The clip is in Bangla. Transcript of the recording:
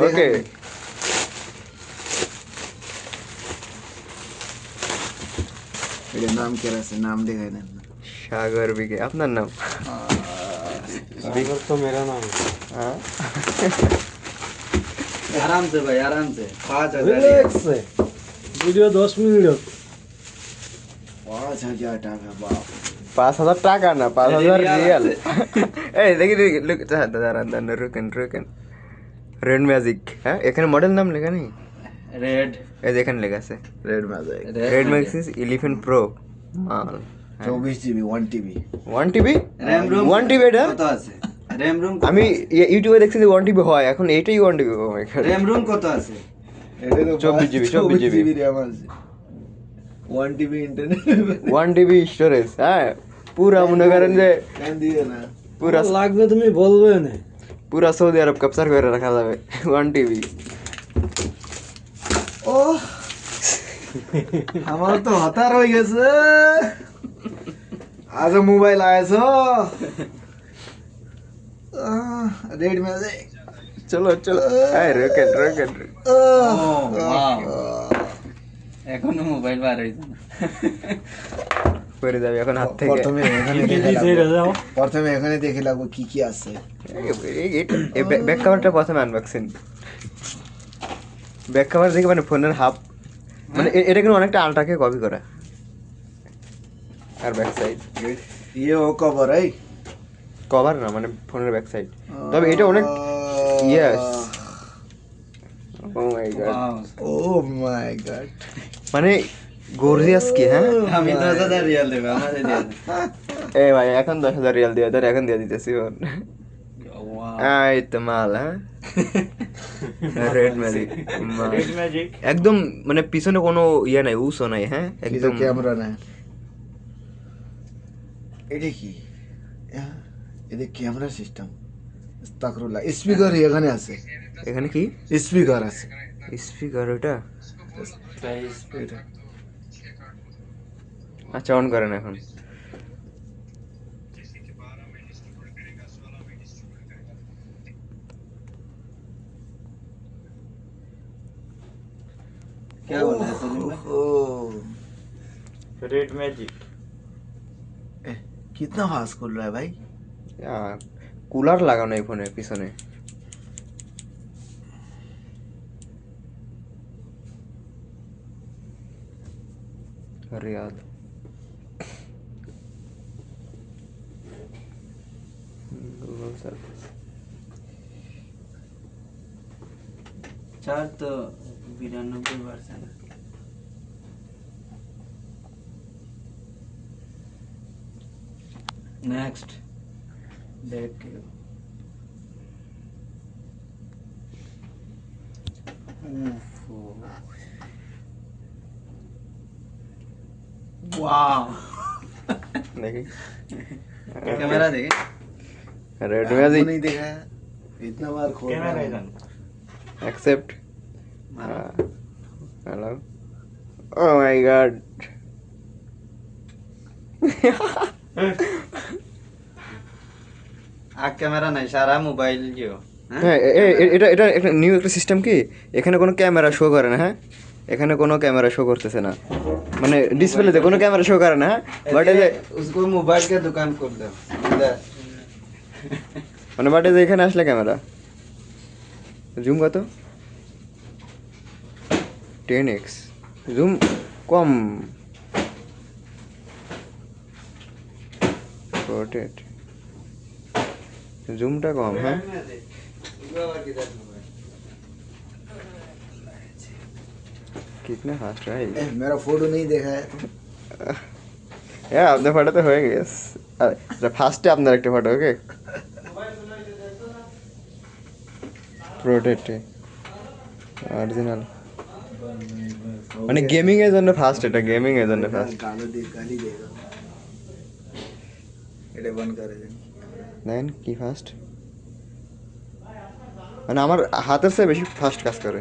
ওকে मेरे नाम क्या रहा नाम देखा ना সাগর বিকে আপনার নাম सागर तो मेरा नाम है। हाँ? आराम से भाई आराम से 5,000 रिलैक्स से वीडियो 10 मिनट 5,000 টাকা বাপ 5,000 টাকা না 5,000 রিয়াল এই দেখি দেখি লুক দাঁড়ান দাঁড়ান রুকেন রুকেন রেড ম্যাজিক হ্যাঁ এখানে মডেল নাম লেখা নেই রেড এই যে এখানে লেখা আছে red magic red magic 11 pro মাল 24 GB 1 TB 1 TB RAM room 1 TB এটা কত আছে র‍্যাম রুম আমি ইউটিউবে দেখছি যে 1 টিবি হয় এখন এইটাই 1 টিবি ও মাই গড র‍্যাম রুম কত আছে এটা তো 24 জিবি 24 জিবি র‍্যাম আছে 1 টিবি ইন্টারনেট 1 টিবি স্টোরেজ হ্যাঁ পুরা মনে করেন যে কেন দিয়ে না পুরা লাগবে তুমি বলবে না পুরা সৌদি আরব ক্যাপচার করে রাখা যাবে 1 টিবি ও আমার তো হতার হয়ে গেছে আজ মোবাইল আয়েছো রেড ম্যাজিক চলো চলো এই রকেট রকেট এখনো মোবাইল বার হইছে না করে যাবে এখন হাত থেকে প্রথমে এখানে প্রথমে এখানে দেখে লাগবো কি কি আছে ব্যাক কভারটা প্রথমে আনবক্সিং ব্যাক কভার দেখে মানে ফোনের হাফ মানে এটা কিন্তু অনেকটা আলট্রাকে কপি করা আর ব্যাক সাইড ইয়ে ও কভার এই কভার না মানে ফোনের ব্যাক সাইড তবে এটা অনেক ইয়েস ও মাই গড ও মাই গড মানে গর্জিয়াস কি হ্যাঁ আমি 10,000 রিয়াল দেব আমারে দিয়ে এই ভাই এখন 10,000 রিয়াল দিয়ে ধর এখন দিয়ে দিতেছি ওর এই তো মাল হ্যাঁ রেড ম্যাজিক রেড ম্যাজিক একদম মানে পিছনে কোনো ইয়ে নাই উসো নাই হ্যাঁ একদম একদম ক্যামেরা না এটা কি এটা ক্যামেরা সিস্টেম আস্তাগফিরুল্লাহ স্পিকার এখানে আছে এখানে কি স্পিকার আছে স্পিকার ওটা এটা আচ্ছা অন করেন এখন क्या बोला है सलीम भाई ओ रेड मैजिक कितना फास्ट खोल रहा है भाई কুলার লাগানো এই ফোনের পিছনে রিয়াদ चार तो 92% नेक्स्ट देख के वाह দেখি कैमरा देखे রেড ম্যাজিক नहीं देखा है इतना बार खोल रहा है accept hello oh my god आग कैमरा नहीं सारा मोबाइल जो হ্যাঁ এটা এটা একটা নিউ একটা সিস্টেম কি এখানে কোনো ক্যামেরা শো করে না হ্যাঁ এখানে কোনো ক্যামেরা শো করতেছে না মানে ডিসপ্লেতে কোনো ক্যামেরা শো করে না বাট এই যে उसको मोबाइल के दुकान खोल दो মানে বাট এই যে এখানে আসলে ক্যামেরা জুম কত 10x জুম কম রোটেট জুমটা কম হ্যাঁ कितना फास्ट है मेरा फोटो नहीं देखा है হ্যাঁ আপনার ফটো তো হয়ে গেছে আরে ফার্স্টে আপনার একটা ফটো ওকে প্রোটেক্ট অরিজিনাল মানে গেমিং এর জন্য ফার্স্ট এটা গেমিং এর জন্য ফার্স্ট गाली देगा এটা বন্ধ করে দেন দেন কি ফার্স্ট মানে আমার হাতের চেয়ে বেশি ফাস্ট কাজ করে